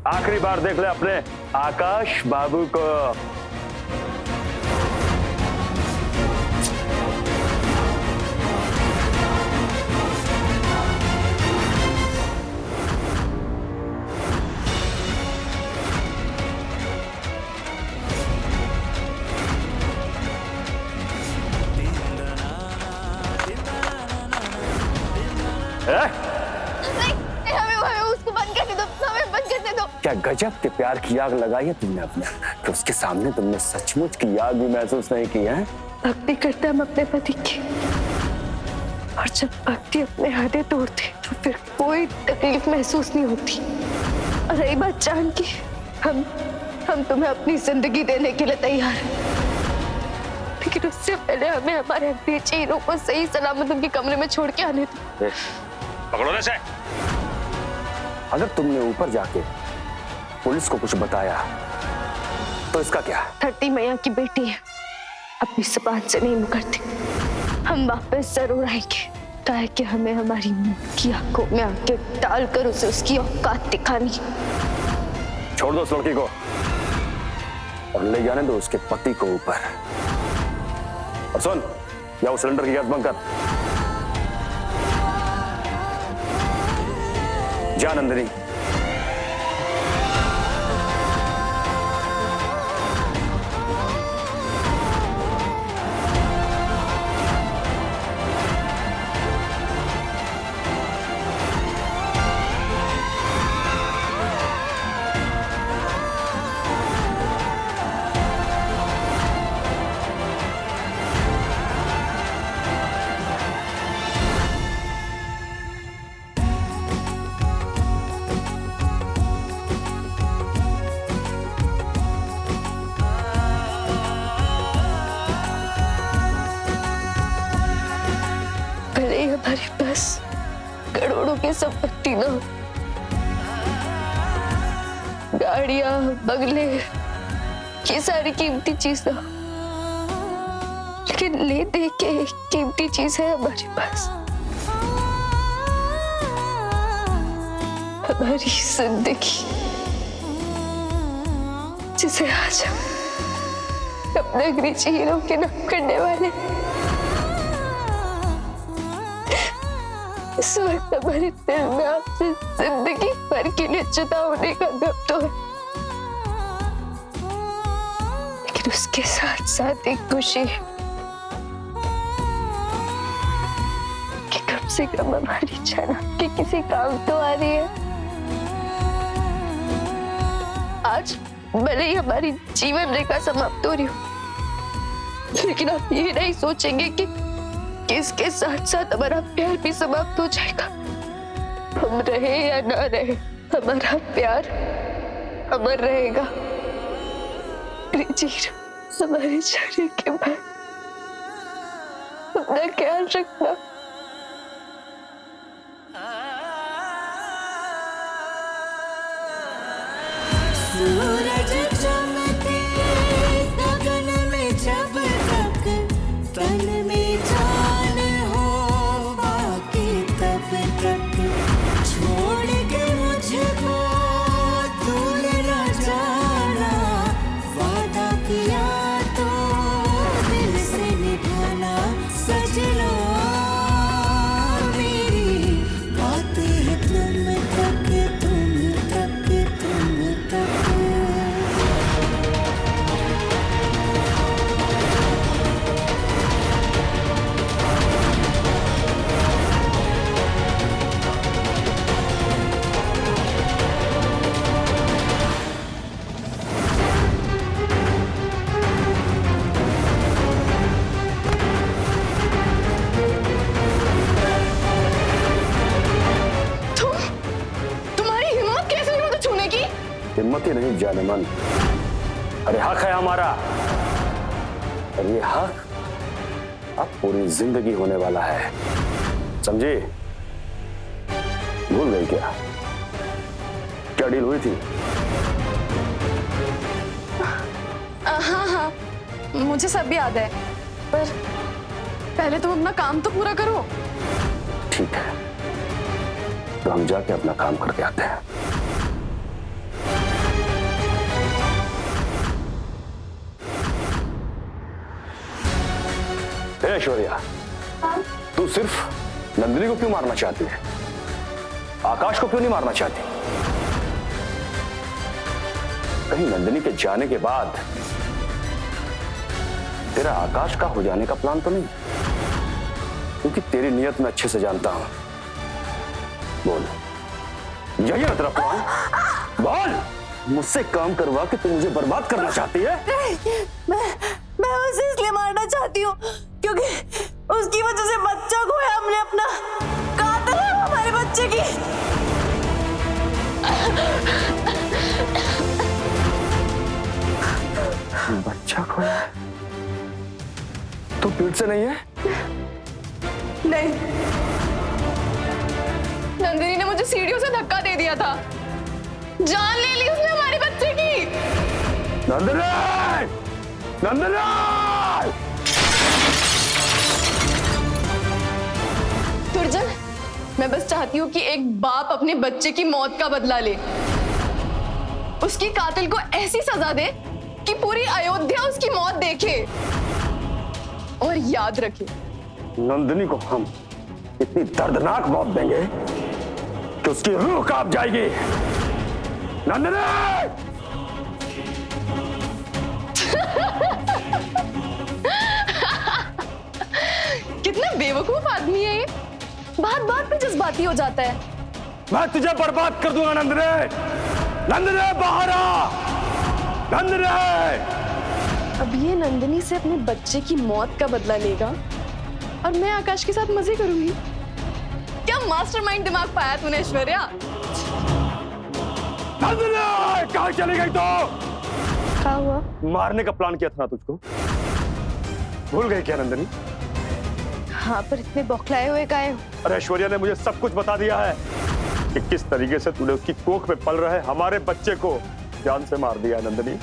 आखिरी बार देख ले अपने आकाश बाबू को। हमें उसको बंद करने दो, हमें बंद करने दो। क्या गजब के प्यार की आग लगाई है तुमने अपने, कि उसके सामने तुमने सचमुच की आग भी महसूस नहीं की है। भक्ति करते हम अपने पति की, और जब भक्ति अपने हाथे तोड़ते तो फिर कोई तकलीफ महसूस नहीं होती। और रही बात जान की, हम तुम्हें अपनी जिंदगी देने के लिए तैयार हैं, लेकिन उससे पहले हमें हमारे बेचैनों को सही सलामत उनके कमरे में छोड़ के आने दो। पकड़ो से। अगर तुमने ऊपर जाके पुलिस को कुछ बताया तो इसका क्या? धरती मैया की बेटी है, अपनी जुबान से नहीं मुकरती। हम वापस जरूर आएंगे, ताकि हमें हमारी मुंह की आंखों में आंखें डालकर उसे उसकी औकात दिखानी। छोड़ दो उस लड़की को और ले जाने दो उसके पति को ऊपर। और सुन, या उस सिलेंडर की गैस बंद कर। जा नंदिनी। हमारे पास करोड़ों की संपत्ति न हो, गाड़ियां, बंगले, ये सारी कीमती चीज न हो, लेकिन ले दे के एक कीमती चीज है हमारे पास, हमारी जिंदगी, जिसे आज हम अपने अंग्रेजी हीरो के नाम करने वाले। इस वक्त हमारे दिल में आपसे जिंदगी भर के लिए जुदा होने का गम तो है, लेकिन उसके साथ साथ एक खुशी है कि कम से कम हमारी जान आपके किसी काम तो आ रही है। आज भले ही हमारी जीवन रेखा समाप्त हो रही हो, लेकिन आप ये नहीं सोचेंगे कि इसके साथ साथ हमारा प्यार भी समाप्त हो जाएगा। हम रहे या ना रहे, हमारा प्यार अमर रहेगा। हमारे जाने के बाद अपना ख्याल रखना। सूरज चमके गगन में जब तक तन में जान हो बाकी, तब तक छोड़ के मुझको दूर न जाना। वादा किया तो दिल से निभाना सजना, मेरी बात है तुम तक, तुम तक, तुम तक। हिम्मत ही नहीं जाने मन। अरे हक है हमारा, और ये हक अब पूरी जिंदगी होने वाला है, समझी? भूल गई क्या? क्या डील हुई थी? हाँ हाँ, मुझे सब याद है, पर पहले तुम अपना काम तो पूरा करो। ठीक है, तो हम जाके अपना काम करके आते हैं। ऐश्वर्या, तू सिर्फ नंदिनी को क्यों मारना चाहती है? आकाश को क्यों नहीं मारना चाहती? कहीं नंदिनी के जाने के बाद तेरा आकाश का हो जाने का प्लान तो नहीं? क्योंकि तेरी नियत मैं अच्छे से जानता हूं। बोल, यही है तेरा प्लान? बोल, मुझसे काम करवा के तू मुझे बर्बाद करना चाहती है? मैं उसे इसलिए मारना चाहती हूँ क्योंकि उसकी वजह से बच्चा खोया हमने अपना। कातिल है वो हमारे बच्चे की। बच्चा खोया? तू पीठ से नहीं है? नहीं, नंदिनी ने मुझे सीढ़ियों से धक्का दे दिया था। जान ले ली उसने हमारे बच्चे की। नंदिनी! नंदिनी! दुर्जन, मैं बस चाहती हूँ कि एक बाप अपने बच्चे की मौत का बदला ले। उसकी कातिल को ऐसी सजा दे कि पूरी अयोध्या उसकी मौत देखे और याद रखे। नंदिनी को हम इतनी दर्दनाक मौत देंगे कि उसकी रूह कांप जाएगी। नंदिनी! कितना बेवकूफ आदमी है ये, बात बात पे जज्बाती हो जाता है। मैं तुझे बर्बाद कर दूंगा नंदिनी! नंदिनी बाहर आ! नंदिनी! अब ये नंदिनी से अपने बच्चे की मौत का बदला लेगा और मैं आकाश के साथ मजे करूंगी। क्या मास्टरमाइंड दिमाग पाया तूने ऐश्वर्या? नंदिनी! कहाँ चली गई तो? क्या हुआ? मारने का प्लान किया था ना तुझको? भूल गई क्या नंदिनी? हाँ, पर इतने बौखलाए हुए काहे हो? अरे ऐश्वर्या ने मुझे सब कुछ बता दिया है कि किस तरीके से तूने उसकी कोख में पल रहे हमारे बच्चे को जान से मार दिया है नंदिनी।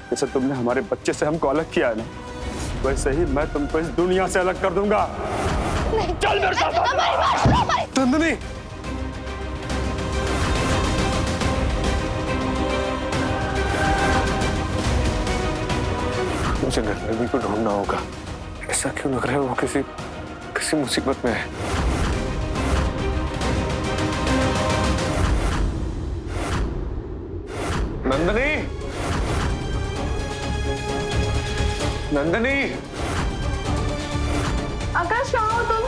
जैसे तुमने हमारे बच्चे से हमको अलग किया है ना, वैसे ही मैं तुमको इस दुनिया से अलग कर दूंगा। चल मेरे साथ। नंदिनी! मुझे नंदिनी को ढूंढना होगा। ऐसा क्यों लग रहा है वो किसी मुसीबत में है? नंदिनी! नंदिनी! आकाश, कहाँ हो तुम?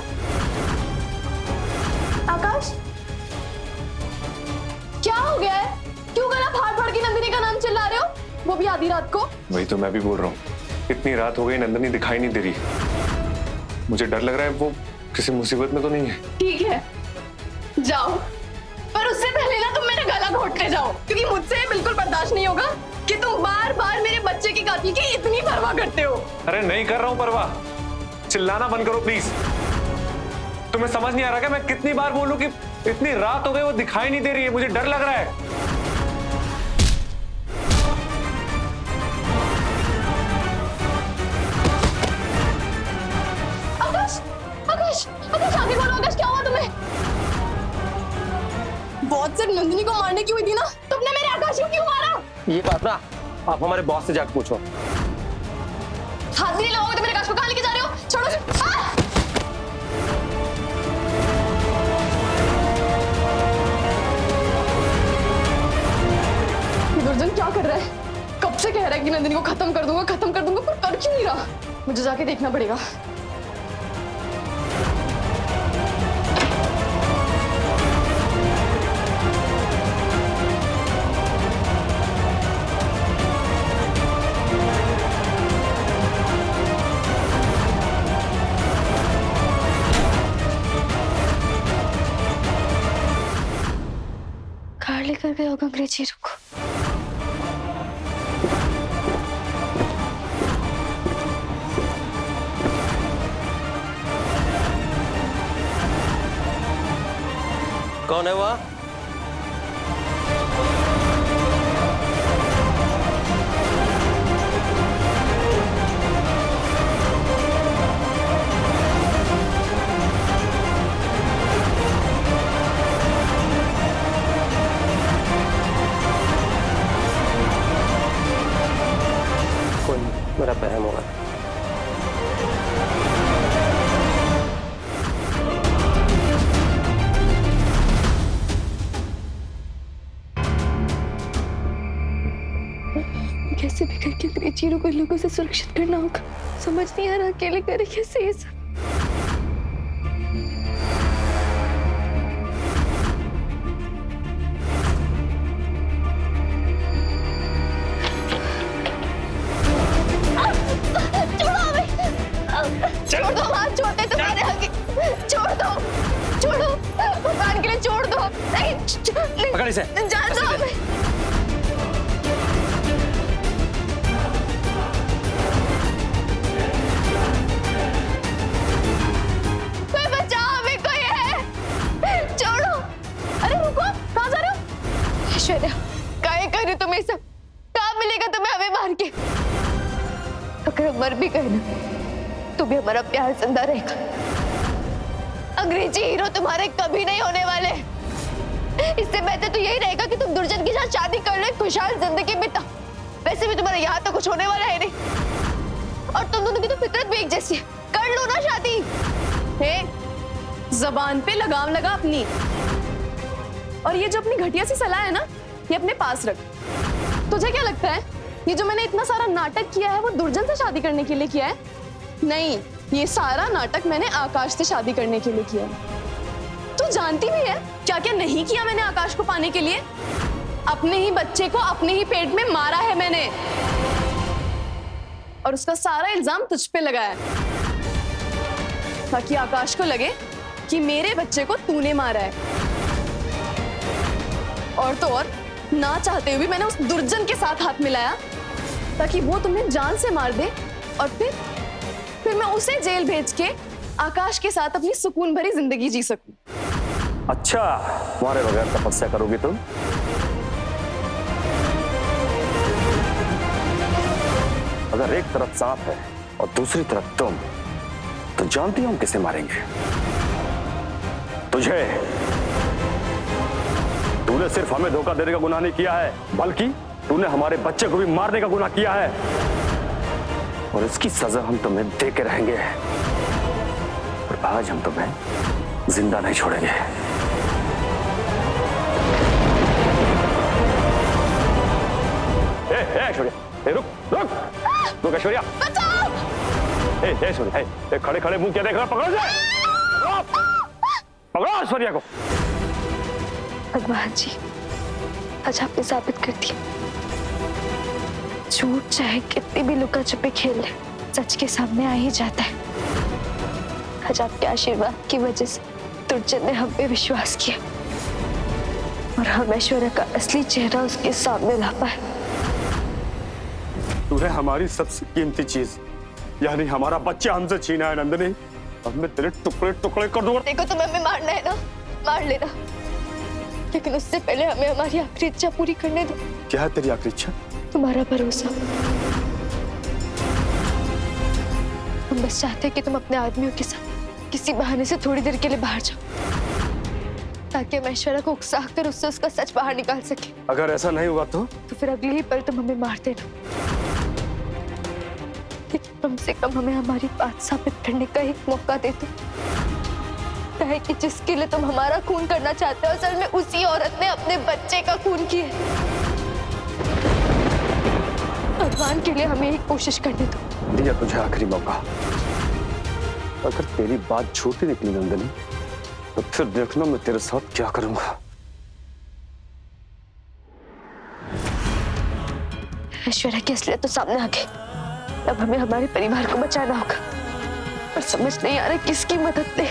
आकाश, क्या हो गया है? क्यों गला फाड़ फाड़ के नंदिनी का नाम चिल्ला रहे हो, वो भी आधी रात को? वही तो मैं भी बोल रहा हूँ, इतनी रात हो गई नंदिनी दिखाई नहीं दे रही। मुझे डर लग रहा है वो किसी मुसीबत में तो नहीं है। ठीक है, जाओ, पर उससे पहले ना तुम मेरा गला घोटते जाओ, क्योंकि मुझसे बिल्कुल बर्दाश्त नहीं होगा कि तुम बार बार मेरे बच्चे की कातिल की इतनी परवाह करते हो। अरे नहीं कर रहा हूँ परवाह, चिल्लाना बंद करो प्लीज। तुम्हें समझ नहीं आ रहा क्या मैं कितनी बार बोलूं कि इतनी रात हो गई वो दिखाई नहीं दे रही है, मुझे डर लग रहा है। आकाश, आगे बोलो आकाश, क्या हुआ तुम्हें? बहुत सिर्फ नंदिनी को मारने की हुई थी ना, तुमने मेरे आकाश को क्यों मारा? ये बात ना आप हमारे बॉस से जाकर पूछो। हाथ भी नहीं लगाओगे तो मेरे आकाश को कहाँ लेके जा रहे हो? छोड़ो उसे। दुर्जन क्या कर रहा है? कब से कह रहा है कि नंदिनी को खत्म कर दूंगा, पर कर क्यों नहीं रहा? मुझे जाके देखना पड़ेगा। कार लेकर गए होगा अंग्रेजी रुको। कौन है वह? वहम होगा। कैसे भी करके अंग्रेजी को इन लोगों से सुरक्षित करना होगा। समझ नहीं आ रहा अकेले करे कैसे ये सब। छोड़ दो, हाथ छोड़ते तुम्हारे आगे। छोड़ दो, छोड़ो, भगवान के लिए छोड़ दो। नहीं, पकड़ इसे। जान दो हमें। कोई बचाओ हमें, कोई है। छोड़ो। अरे रुको, कहाँ जा रहे हो? ऐश्वर्या, काहे कर रही हो तुम ये सब? कहाँ मिलेगा तुम्हें हमें मार के? अगर हम मर भी गए ना तो भी हमारा प्यार जिंदा रहेगा। अंग्रेजी हीरो तुम्हारे कभी नहीं होने वाले। इससे बेहतर तो यही रहेगा कि तुम दुर्जन के साथ शादी कर लो, खुशहाल जिंदगी बिता। वैसे भी तुम्हारे यहाँ तो कुछ होने वाला है नहीं। और तुम दोनों की तो फितरत भी एक जैसी है। कर लो ना शादी। जबान पे लगाम लगा अपनी। और ये जो अपनी घटिया सी सलाह है ना, ये अपने पास रख। तुझे क्या लगता है ये जो मैंने इतना सारा नाटक किया है वो दुर्जन से शादी करने के लिए किया है? नहीं, ये सारा नाटक मैंने आकाश से शादी करने के लिए किया है। तू जानती भी है क्या क्या नहीं किया मैंने आकाश को पाने के लिए? अपने ही बच्चे को अपने ही पेट में मारा है मैंने, और उसका सारा इल्जाम तुझ पे लगाया है ताकि आकाश को लगे कि मेरे बच्चे को तूने मारा है। और तो और, ना चाहते हुए भी मैंने उस दुर्जन के साथ हाथ मिलाया ताकि वो तुम्हें जान से मार दे, और फिर मैं उसे जेल भेज के आकाश के साथ अपनी सुकून भरी जिंदगी जी सकूं। अच्छा, तुम्हारे बगैर तपस्या करोगी तुम? अगर एक तरफ सांप है और दूसरी तरफ तुम, तो जानती हो हम किसे मारेंगे? तुझे। तूने सिर्फ हमें धोखा देने का गुनाह नहीं किया है, बल्कि तूने हमारे बच्चे को भी मारने का गुनाह किया है, और इसकी सजा हम तुम्हें दे के रहेंगे। और आज हम तुम्हें जिंदा नहीं छोड़ेंगे। ऐश्वर्या, रुक रुक रुक ऐश्वर्या, बचाओ! ऐश्वर्या, खड़े खड़े मुंह क्या देख रहा? पकड़ो से, पकड़ो ऐश्वर्या को। भगवान जी, आज आपने साबित कर दिया, झूठ चाहे कितनी भी लुका छुपी खेल ले, सच के सामने आ ही जाता है। आज आपके आशीर्वाद की वजह से दुर्जन ने हम पे विश्वास किया, और हम ऐश्वर्या का असली चेहरा उसके सामने ला पाए। तूने हमारी सबसे कीमती चीज, यानी हमारा बच्चा हमसे छीना है नंदिनी। अब मैं तेरे टुकड़े टुकड़े कर दूंगा। देखो, तुम्हें हमें मारना है ना, मार लेना, लेकिन उससे पहले हमें हमारी आखिरी इच्छा पूरी करने दो। क्या है तेरी आखिरी इच्छा? तुम्हारा भरोसा। हम बस चाहते हैं कि तुम अपने आदमियों के साथ किसी बहाने से थोड़ी देर के लिए बाहर जाओ, ताकि हम ऐश्वर्या को उकसा कर उससे उसका सच बाहर निकाल सके। अगर ऐसा नहीं हुआ तो फिर अगले ही पल तुम हमें मार देना, लेकिन कम से कम हमें हमारी बात साबित करने का एक मौका दे दो। कहे कि जिसके लिए तुम हमारा खून करना चाहते हो, असल में उसी औरत ने अपने बच्चे का खून किया। भगवान के लिए हमें एक कोशिश करने दो। दिया तुझे आखिरी मौका। अगर तेरी बात झूठी निकली नंदिनी, तो फिर देखना मैं तेरे साथ क्या करूंगा। ऐश्वर्या की असलियत तो सामने आ गई। अब हमें हमारे परिवार को बचाना होगा, पर समझ नहीं आ रहा किसकी मदद ले।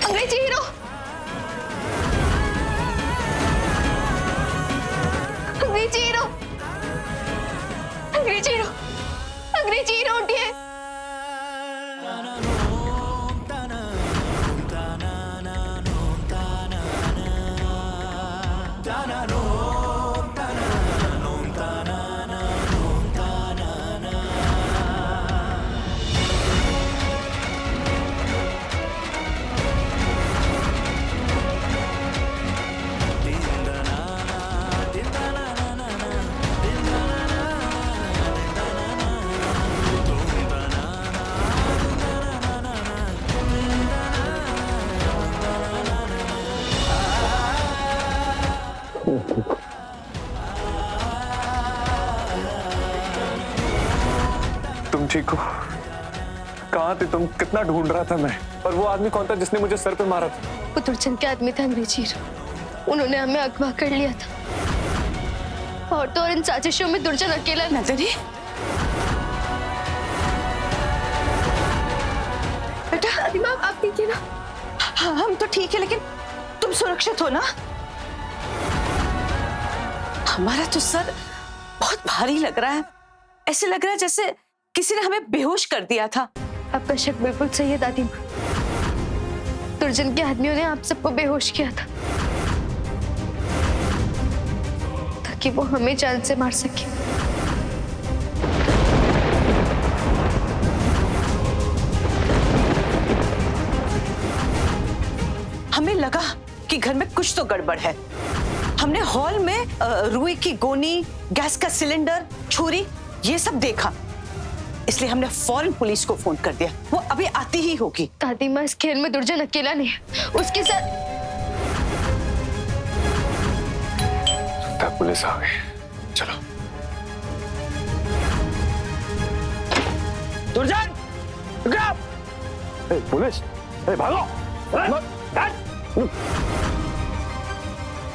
अंग्रेजी हीरो, अंग्रेजी हीरो, अंग्रेजी हीरो, अंग्रेजी हीरो उठिए। ठीक हो? कहाँ थे तुम? कितना ढूंढ रहा था मैं। और वो आदमी कौन था जिसने मुझे सर पे मारा था? वो दुर्जन के आदमी थे अंग्रेजी हीरो। उन्होंने हमें अगवा कर लिया था। और तो और इन साजिशों में दुर्जन अकेला नंदिनी, बेटा दादी माँ आप ठीक है ना? हाँ, हम तो ठीक है, लेकिन तुम सुरक्षित हो ना? हमारा तो सर बहुत भारी लग रहा है। ऐसे लग रहा है जैसे किसी ने हमें बेहोश कर दिया था। आपका शक बिल्कुल सही है दादी माँ। दुर्जन के आदमियों ने आप सबको बेहोश किया था ताकि वो हमें जान से मार सके। हमें लगा कि घर में कुछ तो गड़बड़ है। हमने हॉल में रुई की गोनी, गैस का सिलेंडर, छुरी ये सब देखा, इसलिए हमने फौरन पुलिस को फोन कर दिया। वो अभी आती ही होगी। दादी माँ इस खेल में दुर्जन अकेला नहीं है, उसके साथ तब पुलिस आ गई। चलो। दुर्जन पुलिस, भागो।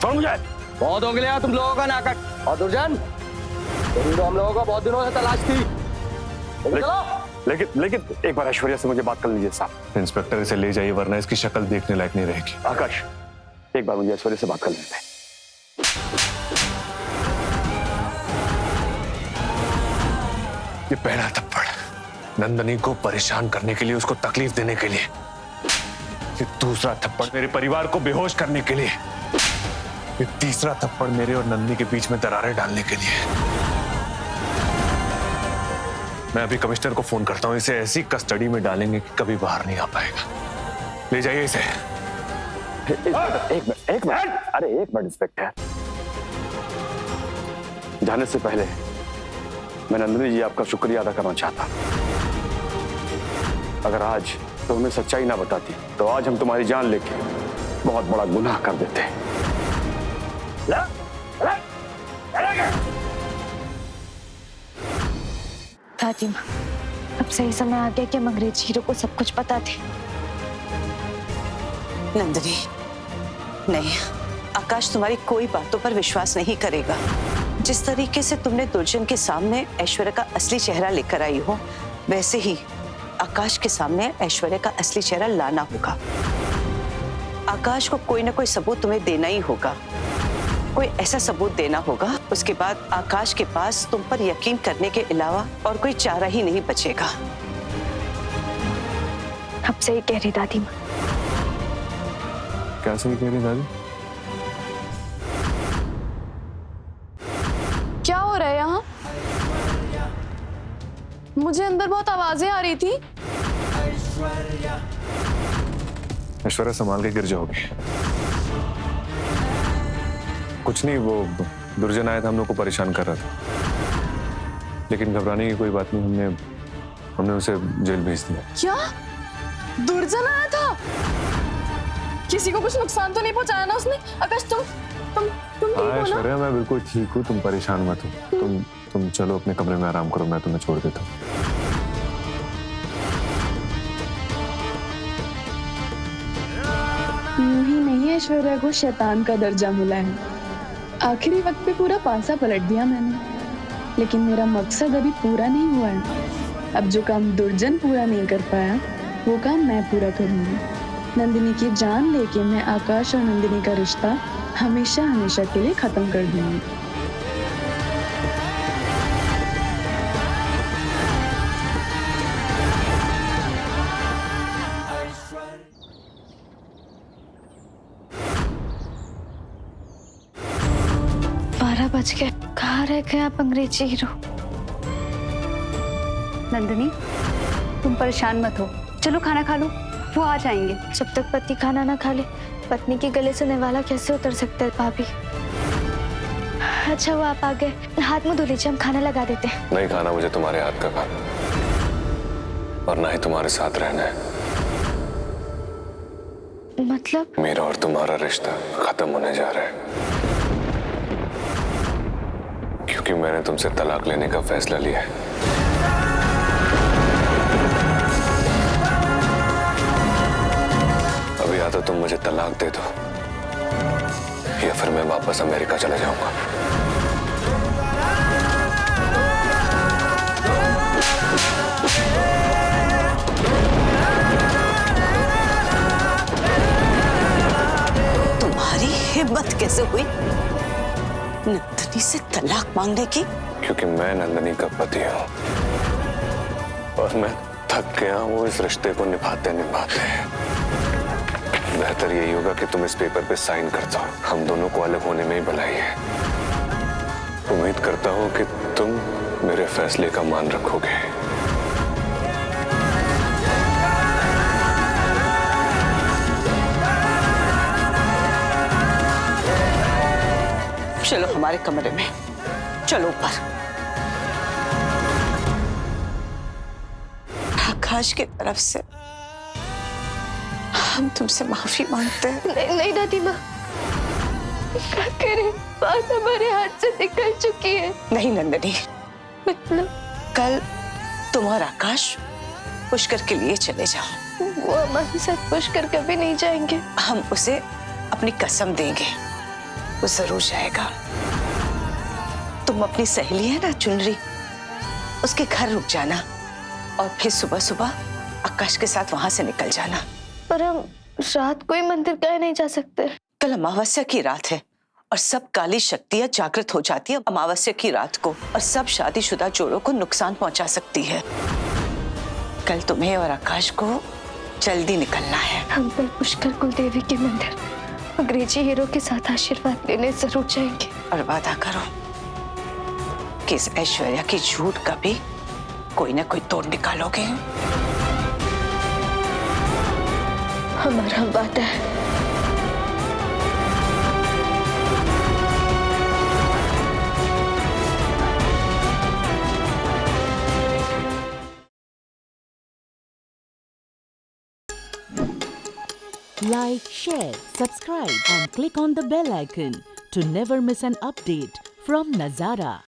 छोड़ मुझे। बहुत हो गया तुम लोगों का नाटक। और दुर्जन, तो हम लोगों को बहुत दिनों से तलाश थी। लेकिन एक बार ऐश्वर्या से मुझे बात कर लीजिए साहब। इंस्पेक्टर इसे ले जाइए वरना इसकी शक्ल देखने लायक नहीं रहेगी। आकाश, एक बार मुझे ऐश्वर्या से बात कर लेते हैं। ये पहला थप्पड़ नंदनी को परेशान करने के लिए, उसको तकलीफ देने के लिए। ये दूसरा थप्पड़ मेरे परिवार को बेहोश करने के लिए। ये तीसरा थप्पड़ मेरे और नंदनी के बीच में दरारें डालने के लिए। मैं अभी कमिश्नर को फोन करता हूँ, इसे ऐसी कस्टडी में डालेंगे कि कभी बाहर नहीं आ पाएगा। ले जाइए इसे। एक मिनट, अरे एक मिनट इंस्पेक्टर। जाने से पहले मैं नंदिनी जी आपका शुक्रिया अदा करना चाहता। अगर आज तो हमें सच्चाई ना बताती तो आज हम तुम्हारी जान लेके बहुत बड़ा गुनाह कर देते। दादी माँ, अब सही समय आ गया कि हम अंग्रेज हीरो को सब कुछ पता थे। नंदिनी, नहीं, आकाश तुम्हारी कोई बातों पर विश्वास नहीं करेगा। जिस तरीके से तुमने दुर्जन के सामने ऐश्वर्या का असली चेहरा लेकर आई हो, वैसे ही आकाश के सामने ऐश्वर्या का असली चेहरा लाना होगा। आकाश को कोई ना कोई सबूत तुम्हें देना ही होगा। कोई ऐसा सबूत देना होगा, उसके बाद आकाश के पास तुम पर यकीन करने के अलावा और कोई चारा ही नहीं बचेगा। अब सही कह रही दादी माँ। क्या सही कह रही दादी? क्या हो रहा है यहाँ? मुझे अंदर बहुत आवाजें आ रही थी। ऐश्वर्या संभाल के गिर जाओगी। कुछ नहीं, वो दुर्जन आया था, हम लोग को परेशान कर रहा था, लेकिन घबराने की कोई बात नहीं। हमने उसे जेल भेज दिया। क्या दुर्जन आया था? किसी को कुछ नुकसान तो नहीं पहुंचाया ना उसने? आकाश तुम ठीक हो ना? ऐश्वर्या, मैं बिल्कुल ठीक हूँ, तुम परेशान मत हो। तुम चलो अपने कमरे में आराम करो, मैं तुम्हें छोड़ देता हूँ। यूं ही नहीं ऐश्वर्या को शैतान का दर्जा मिला है। आखिरी वक्त पे पूरा पासा पलट दिया मैंने, लेकिन मेरा मकसद अभी पूरा नहीं हुआ है। अब जो काम दुर्जन पूरा नहीं कर पाया, वो काम मैं पूरा करूंगी। नंदिनी की जान लेके मैं आकाश और नंदिनी का रिश्ता हमेशा हमेशा के लिए खत्म कर दूंगी। बच गए। कहाँ रह गए आप अंग्रेजी हीरो? नंदिनी, तुम परेशान मत हो, चलो खाना खा लो, वो आ जाएंगे। जब तक पति खाना ना खा ले, पत्नी के गले से निवाला कैसे उतर सकता है भाभी? अच्छा वो आप आ गए, हाथ मुंह धो लीजिए, हम खाना लगा देते हैं। नहीं खाना मुझे तुम्हारे हाथ का खाना, और ना ही तुम्हारे साथ रहना है। मतलब? मेरा और तुम्हारा रिश्ता खत्म होने जा रहा है, क्योंकि मैंने तुमसे तलाक लेने का फैसला लिया है। तुम मुझे तलाक दे दो या फिर मैं वापस अमेरिका चला जाऊंगा। तुम्हारी हिम्मत कैसे हुई नंदनी से तलाक मांगने की? क्योंकि मैं नंदनी का पति हूं और मैं थक गया हूं इस रिश्ते को निभाते निभाते। बेहतर यही होगा कि तुम इस पेपर पे साइन कर दो। हम दोनों को अलग होने में ही भलाई है। उम्मीद करता हूं कि तुम मेरे फैसले का मान रखोगे। चलो हमारे कमरे में, चलो ऊपर। आकाश की तरफ से हम तुमसे माफी मांगते हैं। नहीं नहीं दादी माँ, क्या करें, बात हमारे हाथ से निकल चुकी है। नहीं नंदनी, मतलब कल तुम और आकाश पुष्कर के लिए चले जाओ। वो हमारे साथ पुष्कर कभी नहीं जाएंगे। हम उसे अपनी कसम देंगे, वो जरूर जाएगा। तुम अपनी सहेली है ना चुनरी, उसके घर रुक जाना और फिर सुबह सुबह आकाश के साथ वहां से निकल जाना। पर हम रात को ही मंदिर काहे नहीं जा सकते? कल अमावस्या की रात है और सब काली शक्तियां जागृत हो जाती है अमावस्या की रात को, और सब शादीशुदा जोड़ों को नुकसान पहुंचा सकती है। कल तुम्हें और आकाश को जल्दी निकलना है। हम कल पुष्कर कुलदेवी के मंदिर अंग्रेजी हीरो के साथ आशीर्वाद लेने जरूर जाएंगे। और वादा करो कि इस ऐश्वर्या की झूठ का भी कोई ना कोई तोड़ निकालोगे। हमारा वादा है। Like, share, subscribe and click on the bell icon to never miss an update from Nazara.